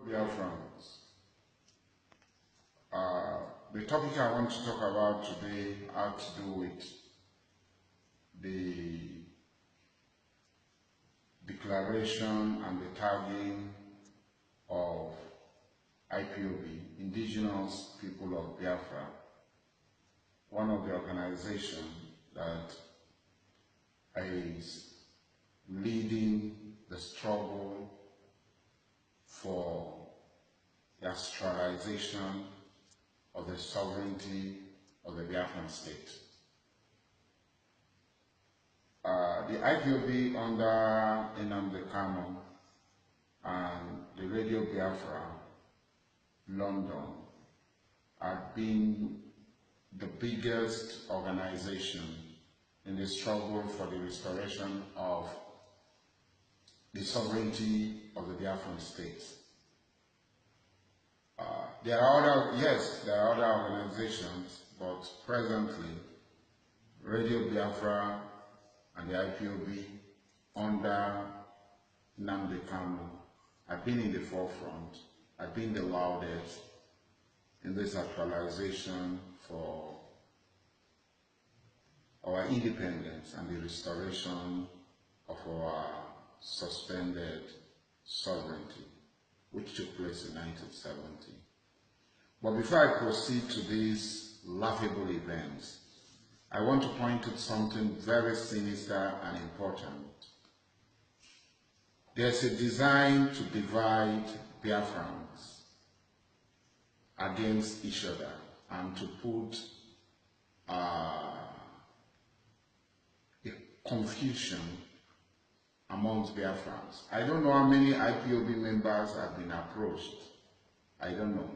Biafrans. The topic I want to talk about today has to do with the declaration and the tagging of IPOB, Indigenous People of Biafra, one of the organizations that is leading the struggle for the actualization of the sovereignty of the Biafran state. The IPOB under Nnamdi Kanu and the Radio Biafra, London, have been the biggest organization in the struggle for the restoration of the sovereignty of the Biafran state. There are other organizations, but presently, Radio Biafra and the IPOB under Nnamdi Kanu have been in the forefront, have been the loudest in this actualization for our independence and the restoration of our suspended sovereignty, which took place in 1970. But before I proceed to these laughable events, I want to point out something very sinister and important. There's a design to divide Biafrans against each other and to put a confusion amongst Biafrans. I don't know how many IPOB members have been approached. I don't know.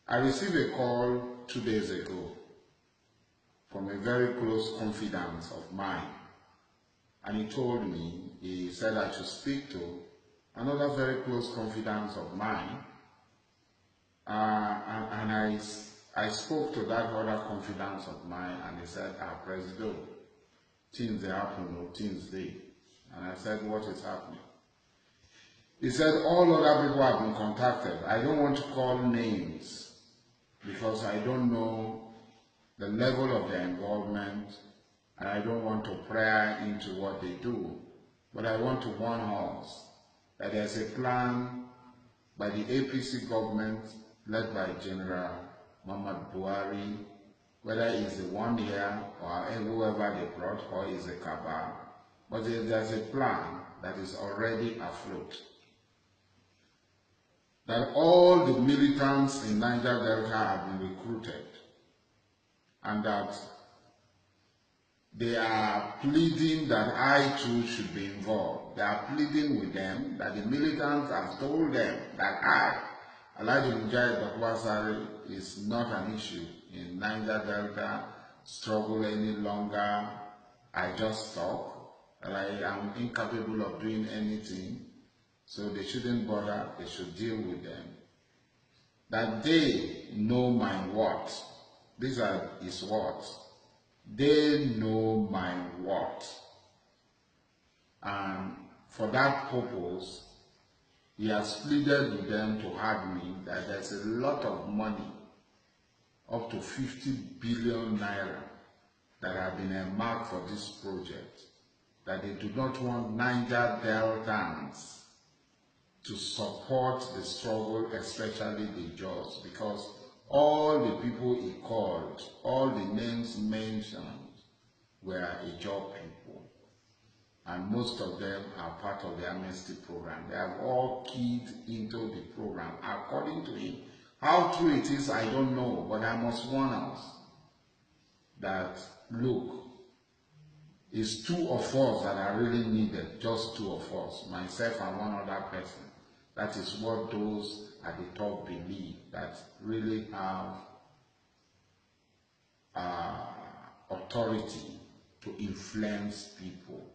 I received a call 2 days ago from a very close confidant of mine, and he told me, he said I should speak to another very close confidant of mine, and I spoke to that other confidant of mine, and he said, President, things they happen, no things they. And I said, what is happening? He said, all other people have been contacted. I don't want to call names because I don't know the level of their involvement, and I don't want to pry into what they do. But I want to warn us that there's a plan by the APC government led by General Muhammad Buhari, whether it's the 1 year or whoever they brought, or is a cabal. But there's a plan that is already afloat. That all the militants in Niger Delta have been recruited, and that they are pleading that I too should be involved. They are pleading with them that the militants have told them that Dokubo Asari is not an issue in Niger Delta struggle any longer. I just talk, that I am incapable of doing anything, so they shouldn't bother, they should deal with them. That they know my words. These are his words. They know my words. And for that purpose, he has pleaded with them to have me, that there's a lot of money, up to 50 billion naira, that have been earmarked for this project, that they do not want Niger Deltans to support the struggle, especially the Jaws, because all the people he called, all the names mentioned, were Ijaw people. And most of them are part of the amnesty program. They have all keyed into the program, according to him. How true it is, I don't know, but I must warn us that, look, it's 2 of us that are really needed, just 2 of us, myself and one other person. That is what those at the top believe, that really have authority to influence people.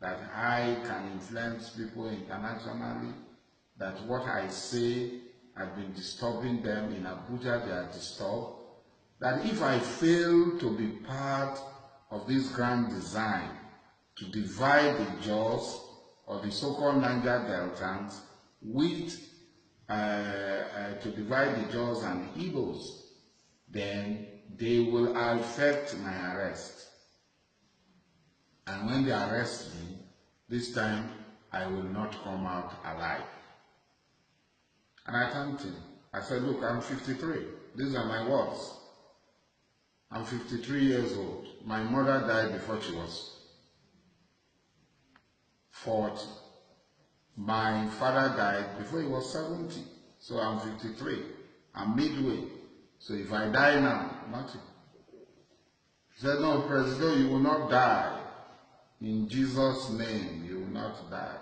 That I can influence people internationally, that what I say has been disturbing them in Abuja, they are disturbed. That if I fail to be part of this grand design to divide the Jaws or the so-called Niger Deltans with to divide the Jaws and the Igbos, then they will affect my arrest. And when they arrest me, this time I will not come out alive. And I thanked him. I said, look, I'm 53. These are my words. I'm 53 years old. My mother died before she was 40. My father died before he was 70. So I'm 53. I'm midway. So if I die now, nothing. He said, no, President, you will not die. In Jesus' name, you will not die.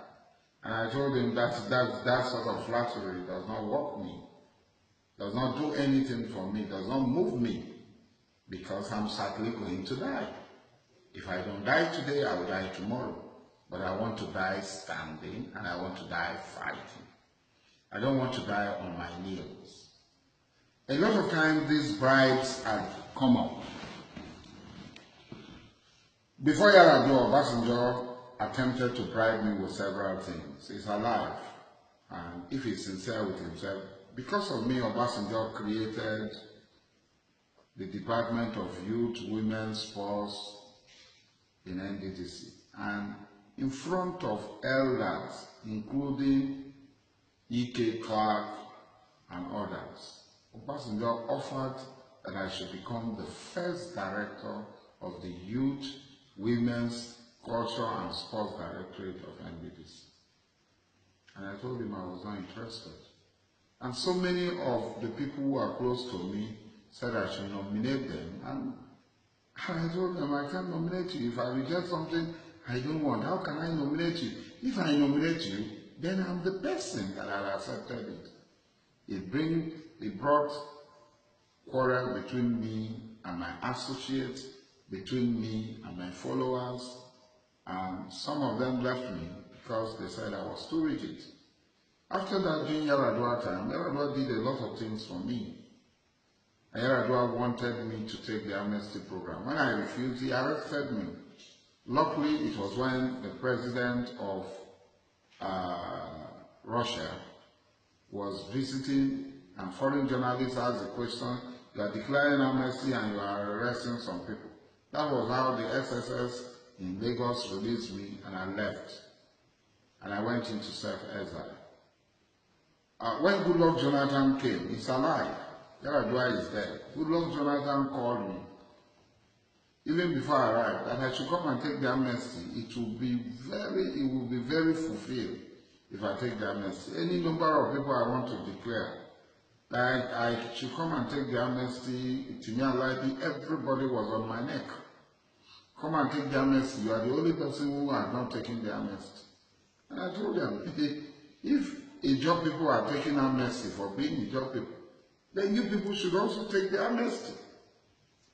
And I told him that sort of flattery does not work me, does not do anything for me, does not move me, because I'm certainly going to die. If I don't die today, I will die tomorrow. But I want to die standing, and I want to die fighting. I don't want to die on my knees. A lot of times these bribes have come up. Before Yar'Adua, Obasanjo attempted to bribe me with several things. He's alive, and if he's sincere with himself, because of me, Obasanjo created the Department of Youth, Women's Sports in NDDC. And in front of elders, including E.K. Clark and others, Obasanjo offered that I should become the first director of the Youth, Women's, Culture and Sports Directorate of NDDC. And I told him I was not interested. And so many of the people who are close to me said I should nominate them. And I told them, I can't nominate you. If I reject something I don't want, how can I nominate you? If I nominate you, then I'm the person that had accepted it. It brought quarrel between me and my associates, between me and my followers, and some of them left me because they said I was too rigid. After that, during Yar'Adua time, Yar'Adua did a lot of things for me. And Yar'Adua wanted me to take the amnesty program. When I refused, he arrested me. Luckily, it was when the president of Russia was visiting, and foreign journalists asked the question, you are declaring amnesty and you are arresting some people. That was how the SSS in Lagos released me, and I left. And I went into self-exile. When Goodluck Jonathan came, he's alive. Yar'Adua is dead. Goodluck Jonathan called me, even before I arrived, that I should come and take the amnesty. It will be very fulfilled if I take the amnesty. Any number of people I want to declare, that I should come and take the amnesty. To me, everybody was on my neck. Come and take the amnesty. You are the only person who has not taken the amnesty. And I told them, if Ijaw people are taking amnesty for being Ijaw people, then you people should also take the amnesty.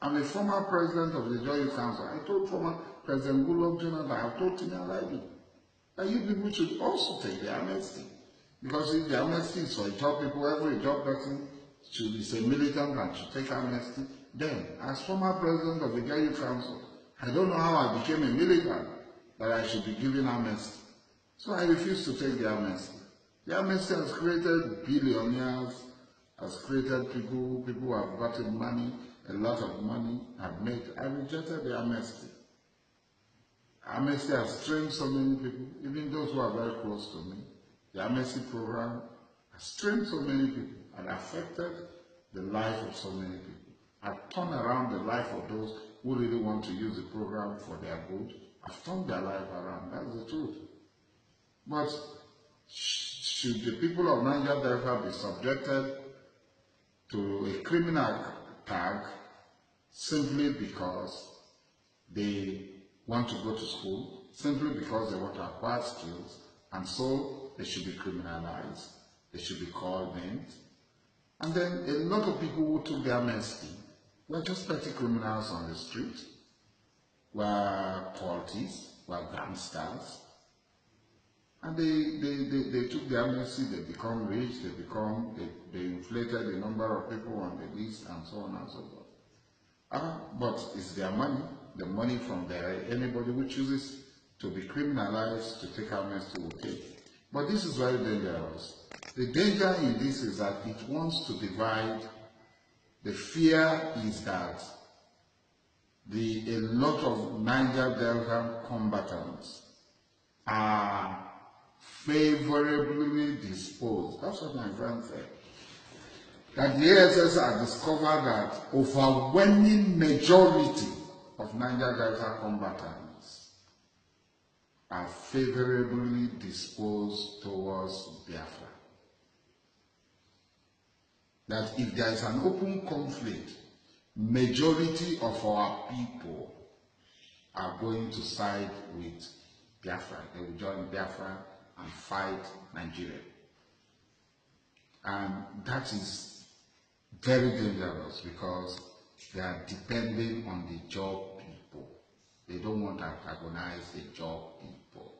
I'm a former president of the Ijaw Council. I told former President Goodluck Jonathan, I told Timi that you people should also take the amnesty. Because if the amnesty is for Ijaw people, every Ijaw person should be a militant and should take amnesty. Then, as former president of the Ijaw Council, I don't know how I became a militant that I should be given amnesty. So I refused to take the amnesty. The amnesty has created billionaires, has created people who have gotten money, a lot of money have made. I rejected the amnesty. Amnesty has trained so many people, even those who are very close to me. The amnesty program has trained so many people and affected the life of so many people. I've turned around the life of those who really want to use the program for their good. I've turned their life around. That's the truth. But should the people of Niger Delta be subjected to a criminal tag simply because they want to go to school, simply because they want to acquire skills, and so they should be criminalized, they should be called names? And then a lot of people who took the amnesty were just petty criminals on the street, were cultists, were gangsters, and they took the amnesty, they become rich, they inflated the number of people on the list, and so on and so forth. But it's their money, the money from there. Anybody who chooses to be criminalized to take amnesty will take. But this is very dangerous. The danger in this is that it wants to divide. The fear is that a lot of Niger Delta combatants are favorably disposed. That's what my friend said. That the ASS has discovered that overwhelming majority of Niger Delta combatants are favorably disposed towards Biafra. That if there is an open conflict, majority of our people are going to side with Biafra. They will join Biafra and fight Nigeria. And that is very dangerous because they are depending on the job people. They don't want to antagonize the job people.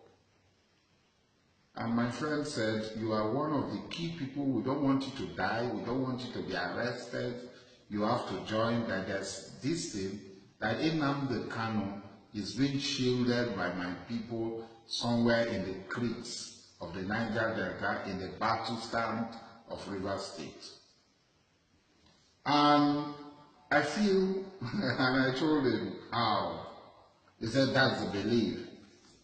And my friend said, you are one of the key people. We don't want you to die. We don't want you to be arrested. You have to join. That there's this thing that Nnamdi Kanu is being shielded by my people somewhere in the creeks of the Niger Delta in the battle stand of Rivers State. And I feel, and I told him how. He said that's the belief,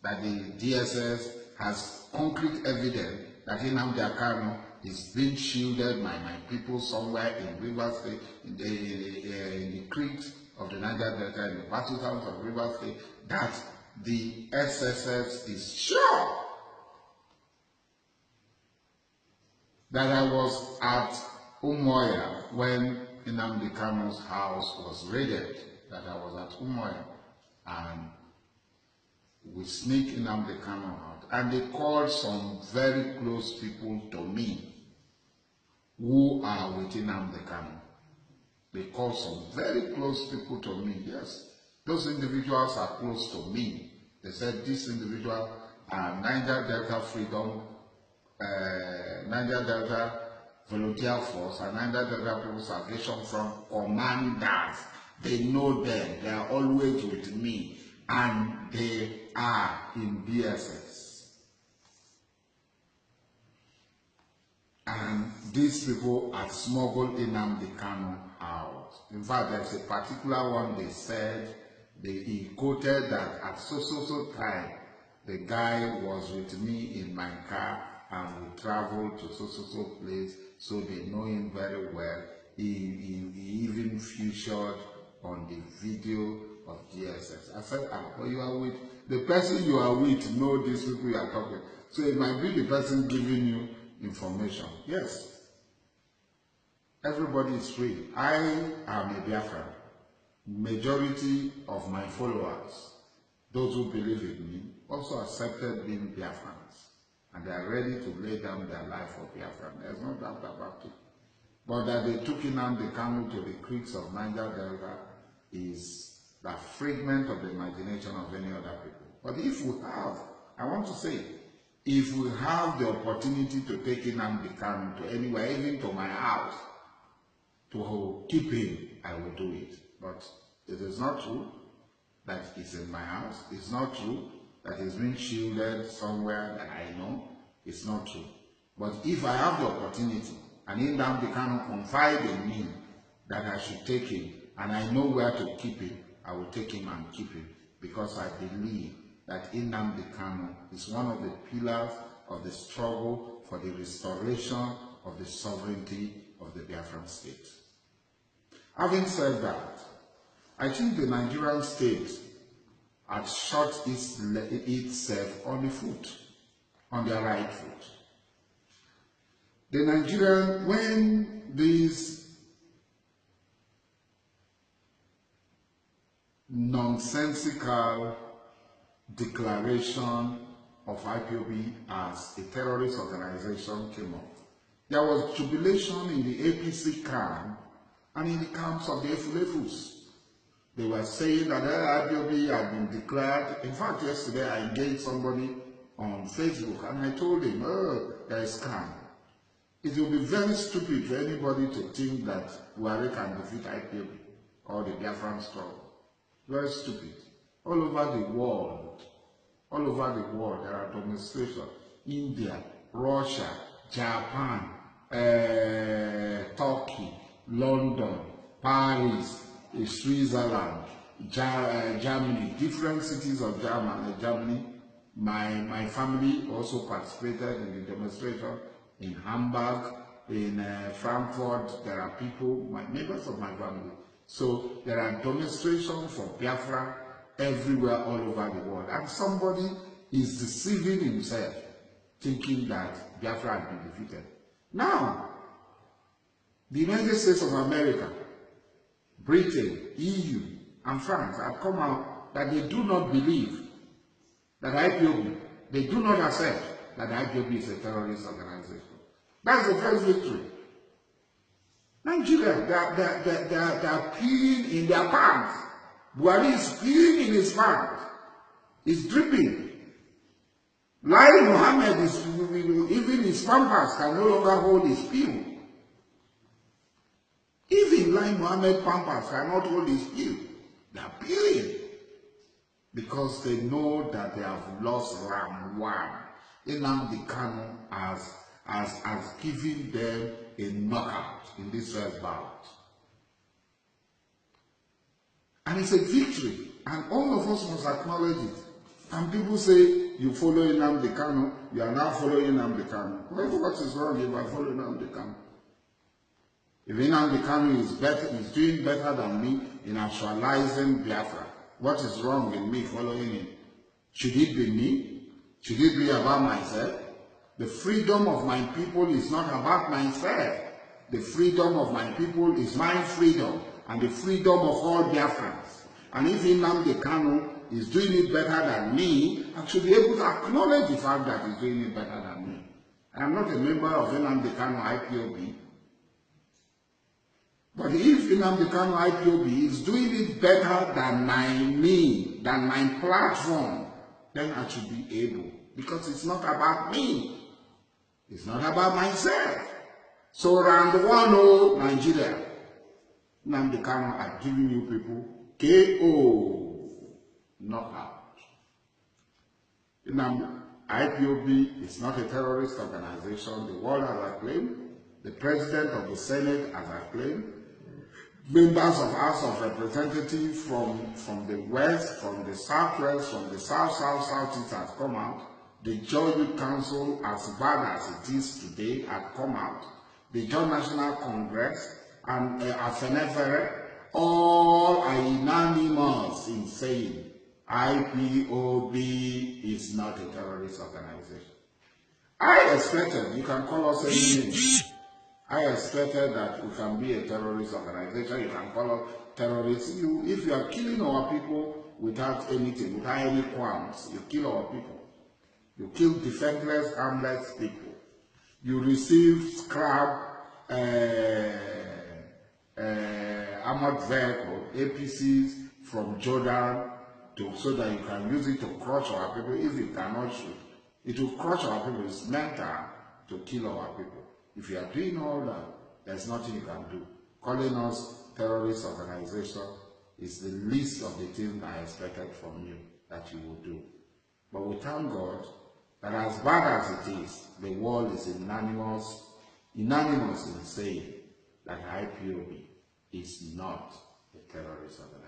that the DSS has concrete evidence that Nnamdi Kanu is being shielded by my people somewhere in Rivers State, in the creeks of the Niger Delta, in the battle towns of Rivers State, that the SSS is sure that I was at Umuahia when Nnamdi Kanu's house was raided, that I was at Umuahia, and we sneaked Nnamdi Kanu out, and they called some very close people to me who are with Nnamdi Kanu. They called some very close people to me. Yes, those individuals are close to me. They said this individual are Niger Delta Freedom, Niger Delta Volunteer Force, and Niger Delta People Salvation Front commanders. They know them. They are always with me, and they are in BSS. And these people had smuggled Nnamdi Kanu out. In fact, there's a particular one they said, he quoted that at so time, the guy was with me in my car and we traveled to so place, so they know him very well. He even featured on the video of DSS. I said, well, you are with the person you are with, know these people you are talking. So it might be the person giving you information. Yes. Everybody is free. I am a Biafran. Majority of my followers, those who believe in me, also accepted being Biafrans. And they are ready to lay down their life for Biafra. There's no doubt about it. But that they took Nnamdi Kanu to the creeks of Niger Delta is the fragment of the imagination of any other people. But if we have, I want to say, if we have the opportunity to take Nnamdi Kanu to anywhere, even to my house, to keep him, I will do it. But it is not true that he's in my house. It's not true that he's been shielded somewhere that I know. It's not true. But if I have the opportunity, and Nnamdi Kanu confide in me that I should take him, and I know where to keep him, I will take him and keep him, because I believe that Nnamdi Kanu is one of the pillars of the struggle for the restoration of the sovereignty of the Biafran state. Having said that, I think the Nigerian state had shot itself on the foot, on their right foot. The Nigerian, when this nonsensical declaration of IPOB as a terrorist organization came up, there was jubilation in the APC camp and in the camps of the Efulefus. They were saying that the IPOB had been declared. In fact, yesterday I engaged somebody on Facebook and I told him, oh, there is scam. It will be very stupid for anybody to think that Buhari can defeat IPOB or the Biafran struggle. Very stupid. All over the world, there are demonstrations. India, Russia, Japan, Turkey, London, Paris, Switzerland, Germany, different cities of Germany. My family also participated in the demonstration in Hamburg, in Frankfurt. There are people, members of my family. So there are demonstrations for Biafra everywhere all over the world. And somebody is deceiving himself, thinking that Biafra has been defeated. Now, the United States of America, Britain, EU, and France have come out that they do not believe that IPOB, they do not accept that IPOB is a terrorist organization. That's the first victory. Nigeria, they are peeing in their pants. Buhari is peeing in his pants. It's dripping. Lai Mohammed is, even his pampers can no longer hold his peel. Even Lai Mohammed pampers cannot hold his peel. They are peeling. Because they know that they have lost round one. Nnamdi Kanu has given them a knockout in this first bout. And it's a victory. And all of us must acknowledge it. And people say, you follow Nnamdi Kanu, you are now following Nnamdi Kanu. Well, what is wrong if I follow Nnamdi Kanu? If Nnamdi Kanu is doing better than me in actualizing Biafra, what is wrong with me following him? Should it be me? Should it be about myself? The freedom of my people is not about myself. The freedom of my people is my freedom and the freedom of all Biafrans. And if Nnamdi Kanu is doing it better than me, I should be able to acknowledge the fact that he's doing it better than me. I am not a member of Nnamdi Kanu IPOB. But if Nnamdi Kanu IPOB is doing it better than my platform, then I should be able. Because it's not about me. It's not about myself. So round 1-0 Nigeria. Nnamdi Kanu are giving you people KO. Knockout. IPOB is not a terrorist organization. The world has acclaimed. The president of the Senate has acclaimed. Members of House of Representatives from the West, from the Southwest, from the Southeast has come out. The Joint Council, as bad as it is today, has come out. The Joint National Congress and Afenefere, all are unanimous in saying IPOB is not a terrorist organization. I expected, you can call us anything. I expected that we can be a terrorist organization. You can call us terrorists. If you are killing our people without anything, without any qualms, you kill our people. You kill defenseless, harmless people. You receive scrap armored vehicle, APCs from Jordan, so that you can use it to crush our people. If you cannot shoot, it will crush our people. It's mental to kill our people. If you are doing all that, there's nothing you can do. Calling us terrorist organization is the least of the things I expected from you that you will do. But we thank God that as bad as it is, the world is unanimous in saying that IPOB is not a terrorist organization.